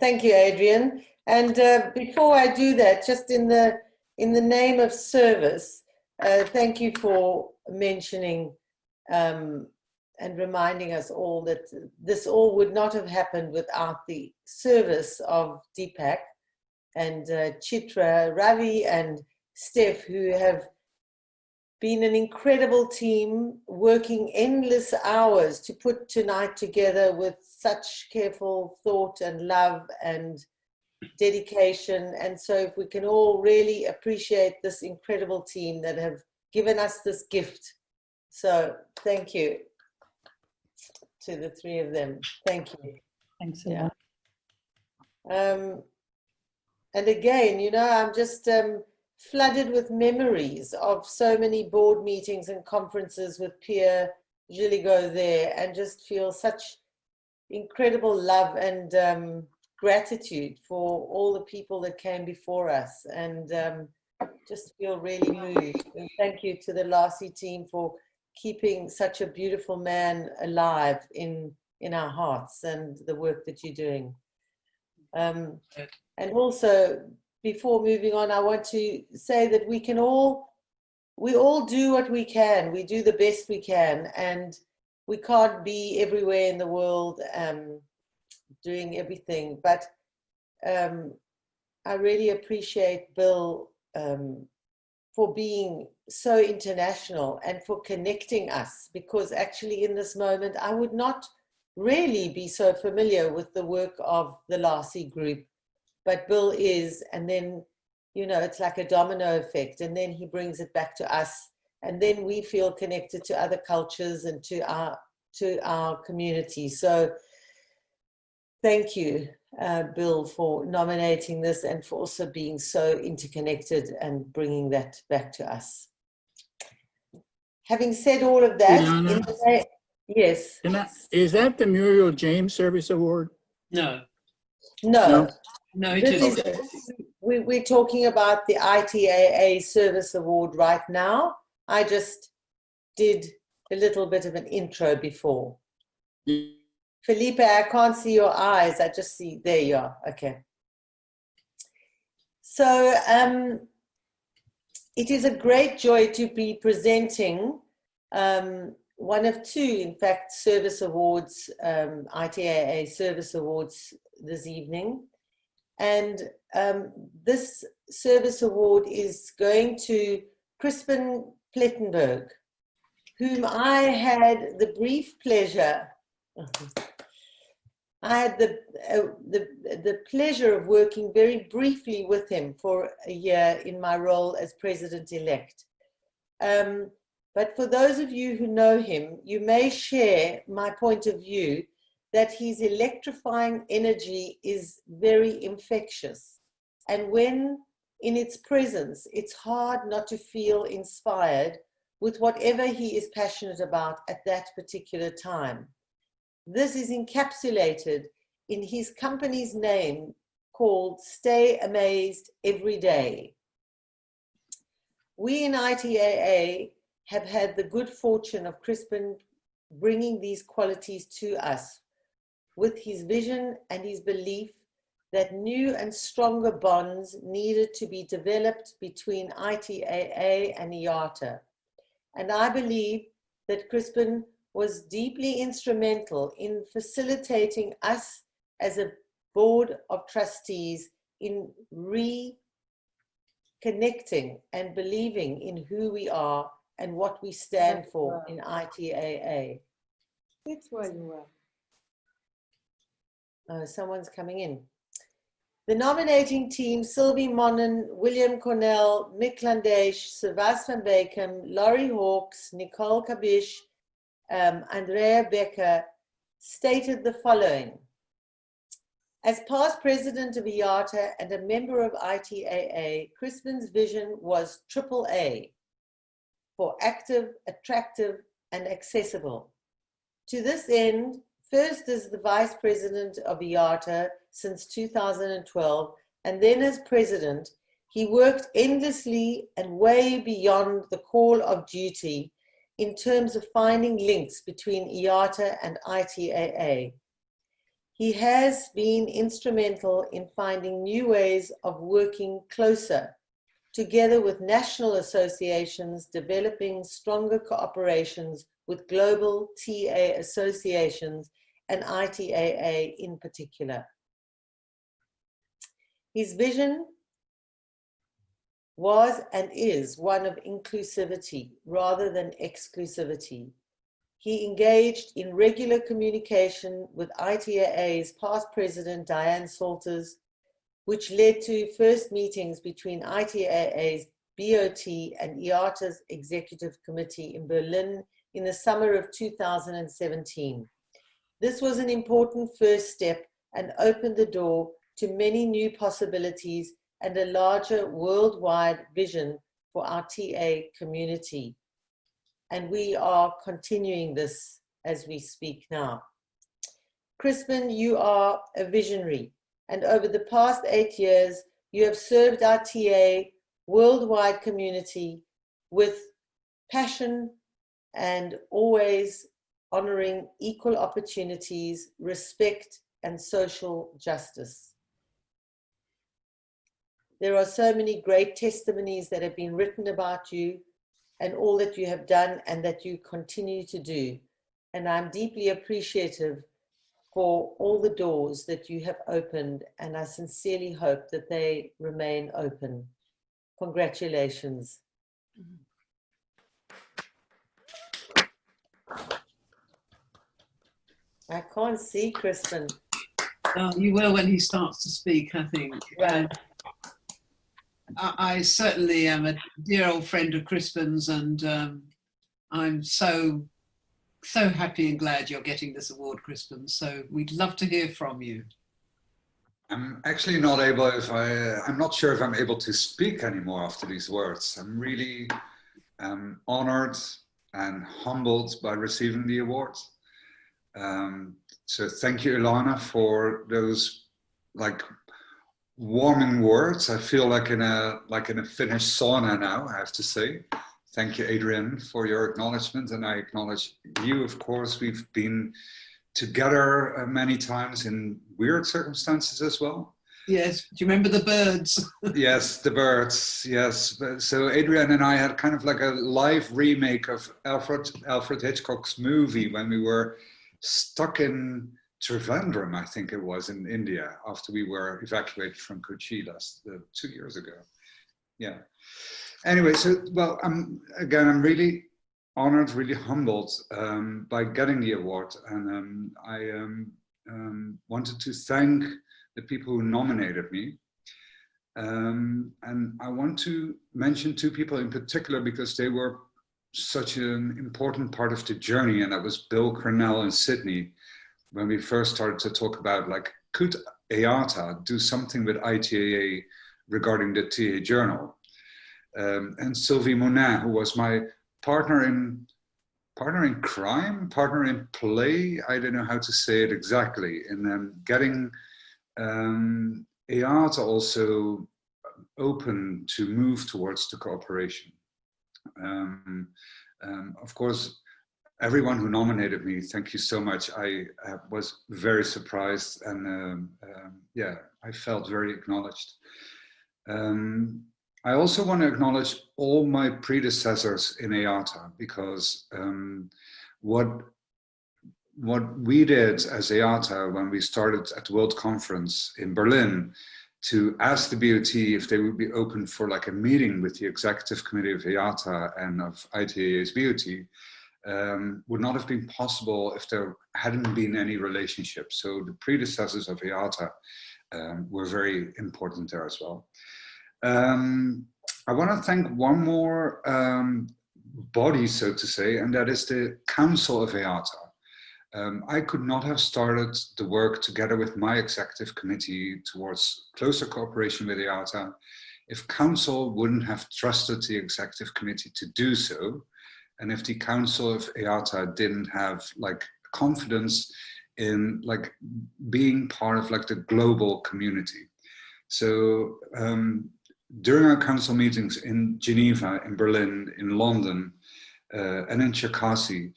Thank you, Adrian. And before I do that, just in the name of service, thank you for mentioning and reminding us all that this all would not have happened without the service of Deepak and Chitra, Ravi and Steph, who have been an incredible team working endless hours to put tonight together with such careful thought and love and dedication. And so if we can all really appreciate this incredible team that have given us this gift. So thank you to the three of them. Thank you. Thanks a lot. And again, you know, I'm just flooded with memories of so many board meetings and conferences with Pierre Gilligo there, and just feel such incredible love and gratitude for all the people that came before us, and just feel really moved. And thank you to the Lassie team for keeping such a beautiful man alive in our hearts and the work that you're doing. And also, before moving on, I want to say that we all do what we can. We do the best we can, and we can't be everywhere in the world doing everything. But I really appreciate Bill for being so international and for connecting us, because actually in this moment, I would not really be so familiar with the work of the Lassie group, but Bill is, and then, you know, it's like a domino effect, and then he brings it back to us, and then we feel connected to other cultures and to our community. So thank you, Bill, for nominating this and for also being so interconnected and bringing that back to us. Having said all of that, yes. Is that the Muriel James Service Award? No. No. No, it isn't. We're talking about the ITAA Service Award right now. I just did a little bit of an intro before. Felipe, I can't see your eyes. I just see, there you are. Okay. So it is a great joy to be presenting one of two, in fact, service awards, ITAA Service Awards this evening. And this service award is going to Crispin Plettenberg, whom I had the brief pleasure, I had the pleasure of working very briefly with him for a year in my role as president-elect. But for those of you who know him, you may share my point of view that his electrifying energy is very infectious. And when in its presence, it's hard not to feel inspired with whatever he is passionate about at that particular time. This is encapsulated in his company's name called Stay Amazed Every Day. We in ITAA have had the good fortune of Crispin bringing these qualities to us with his vision and his belief that new and stronger bonds needed to be developed between ITAA and IATA. And I believe that Crispin was deeply instrumental in facilitating us as a board of trustees in reconnecting and believing in who we are and what we stand for in ITAA. That's why you are. Someone's coming in. The nominating team, Sylvie Monnen, William Cornell, Mick Landesh, Sylvaas van Beekem, Laurie Hawkes, Nicole Kabish, Andrea Becker, stated the following. As past president of IATA and a member of ITAA, Crispin's vision was AAA, for active, attractive, and accessible. To this end, first as the Vice President of IATA since 2012, and then as President, he worked endlessly and way beyond the call of duty in terms of finding links between IATA and ITAA. He has been instrumental in finding new ways of working closer, together with national associations, developing stronger cooperations with global TA associations and ITAA in particular. His vision was and is one of inclusivity rather than exclusivity. He engaged in regular communication with ITAA's past president, Diane Salters, which led to first meetings between ITAA's BOT and IATA's Executive Committee in Berlin in the summer of 2017. This was an important first step and opened the door to many new possibilities and a larger worldwide vision for our TA community. And we are continuing this as we speak now. Crispin, you are a visionary, and over the past 8 years, you have served our TA worldwide community with passion and always honoring equal opportunities, respect, and social justice. There are so many great testimonies that have been written about you and all that you have done and that you continue to do. And I'm deeply appreciative for all the doors that you have opened, and I sincerely hope that they remain open. Congratulations. I can't see Crispin. You will when he starts to speak, I think. Right. I certainly am a dear old friend of Crispin's, and I'm so happy and glad you're getting this award, Crispin. So we'd love to hear from you. I'm actually not able, I'm not sure if I'm able to speak anymore after these words. I'm really honored and humbled by receiving the award. So thank you, Ilana, for those warming words. I feel like in a Finnish sauna now, I have to say. Thank you, Adrian, for your acknowledgement, and I acknowledge you, of course. We've been together many times in weird circumstances as well. Yes, do you remember the birds? Yes, the birds, yes. So Adrian and I had kind of like a live remake of Alfred Hitchcock's movie when we were stuck in Trivandrum, I think it was, in India, after we were evacuated from Kochi 2 years ago. Yeah. Anyway, so, well, I'm really honored, really humbled by getting the award. And I wanted to thank the people who nominated me. And I want to mention two people in particular because they were such an important part of the journey. And that was Bill Cornell in Sydney, when we first started to talk about, like, could IATA do something with ITAA regarding the TA journal? And Sylvie Monin, who was my partner in crime, partner in play, I don't know how to say it exactly, and getting IATA also open to move towards the cooperation. Of course, everyone who nominated me, thank you so much. I was very surprised, and yeah, I felt very acknowledged. I also want to acknowledge all my predecessors in IATA, because what we did as IATA when we started at the World Conference in Berlin to ask the BOT if they would be open for like a meeting with the executive committee of IATA and of ITAA's BOT would not have been possible if there hadn't been any relationship. So the predecessors of IATA were very important there as well. I want to thank one more body, so to say, and that is the Council of IATA. I could not have started the work together with my executive committee towards closer cooperation with IATA if Council wouldn't have trusted the executive committee to do so, and if the Council of IATA didn't have like confidence in like being part of like the global community. So during our council meetings in Geneva, in Berlin, in London, and in Cherkasy,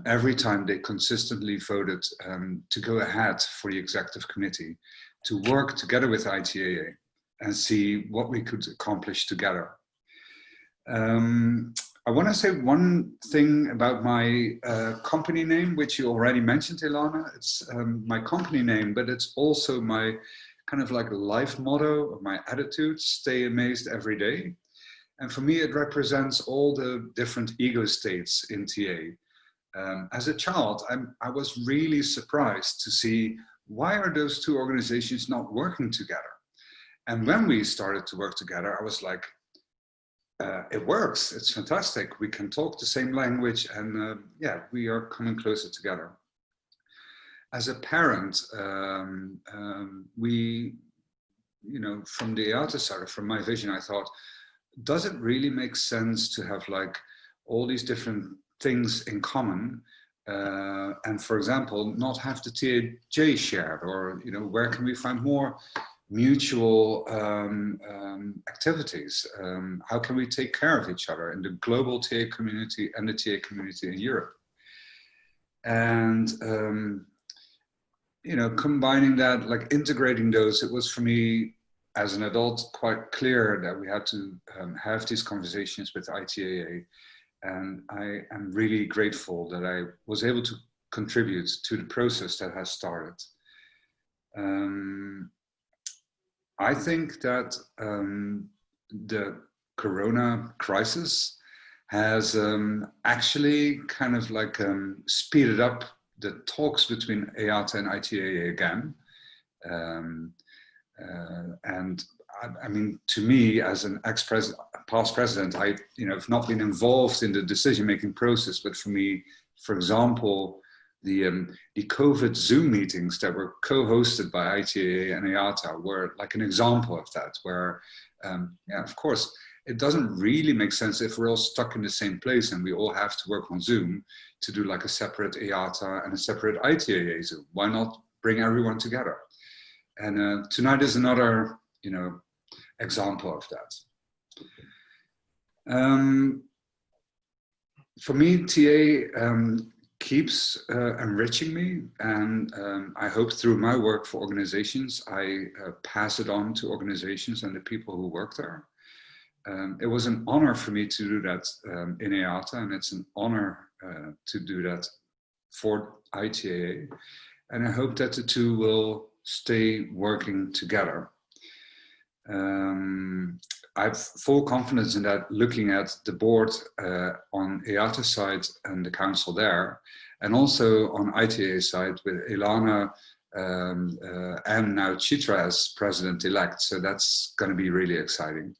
every time they consistently voted to go ahead for the executive committee to work together with ITAA and see what we could accomplish together. I want to say one thing about my company name, which you already mentioned, Ilana. It's my company name, but it's also my kind of like a life motto, or my attitude: stay amazed every day. And for me, it represents all the different ego states in TA. As a child, I was really surprised to see, why are those two organizations not working together? And when we started to work together, I was like, it works, it's fantastic. We can talk the same language, and yeah, we are coming closer together. As a parent, we, you know, from the ITAA side, from my vision, I thought, does it really make sense to have like all these different things in common, and for example, not have the TAJ shared, or, you know, where can we find more mutual activities? How can we take care of each other in the global TA community and the TA community in Europe? And you know, combining that, like integrating those, it was for me as an adult quite clear that we had to have these conversations with ITAA. And I am really grateful that I was able to contribute to the process that has started. I think that the Corona crisis has actually kind of like speeded up the talks between IATA and ITAA again. And I mean, to me, as an past president, I, you know, have not been involved in the decision-making process, but for me, for example, the COVID Zoom meetings that were co-hosted by ITAA and IATA were like an example of that, where, yeah, of course, it doesn't really make sense if we're all stuck in the same place and we all have to work on Zoom to do like a separate IATA and a separate ITAA Zoom. Why not bring everyone together? And tonight is another, you know, example of that. For me, TA keeps enriching me, and I hope through my work for organizations, I pass it on to organizations and the people who work there. It was an honor for me to do that in IATA, and it's an honor to do that for ITAA. And I hope that the two will stay working together. I have full confidence in that, looking at the board on IATA side and the council there, and also on ITAA side with Ilana and now Chitra as president-elect. So that's going to be really exciting.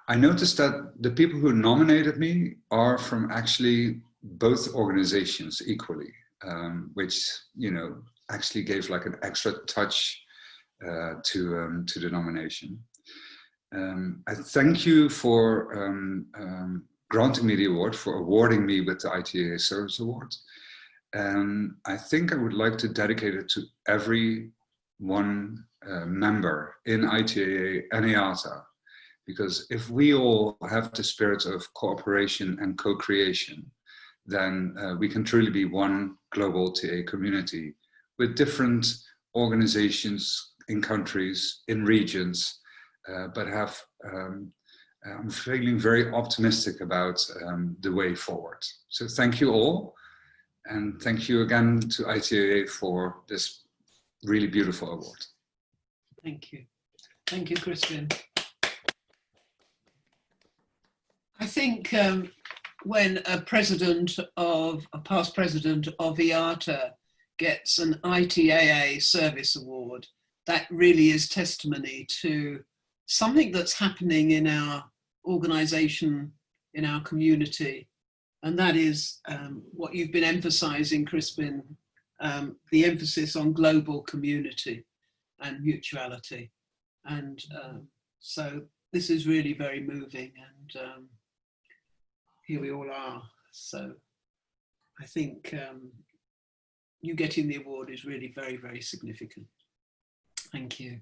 I noticed that the people who nominated me are from actually both organizations equally, which, you know, actually gave like an extra touch to the nomination. I thank you for granting me the award, for awarding me with the ITAA Service Award. And I think I would like to dedicate it to every one member in ITAA and IATA, because if we all have the spirit of cooperation and co-creation, then we can truly be one global TA community with different organizations in countries, in regions, but have, I'm feeling very optimistic about the way forward. So thank you all. And thank you again to ITAA for this really beautiful award. Thank you. Thank you, Crispin. I think when a past president of IATA gets an ITAA Service Award, that really is testimony to something that's happening in our organization, in our community. And that is what you've been emphasizing, Crispin, the emphasis on global community and mutuality. And so this is really very moving, and here we all are. So I think you getting the award is really very, very significant. Thank you.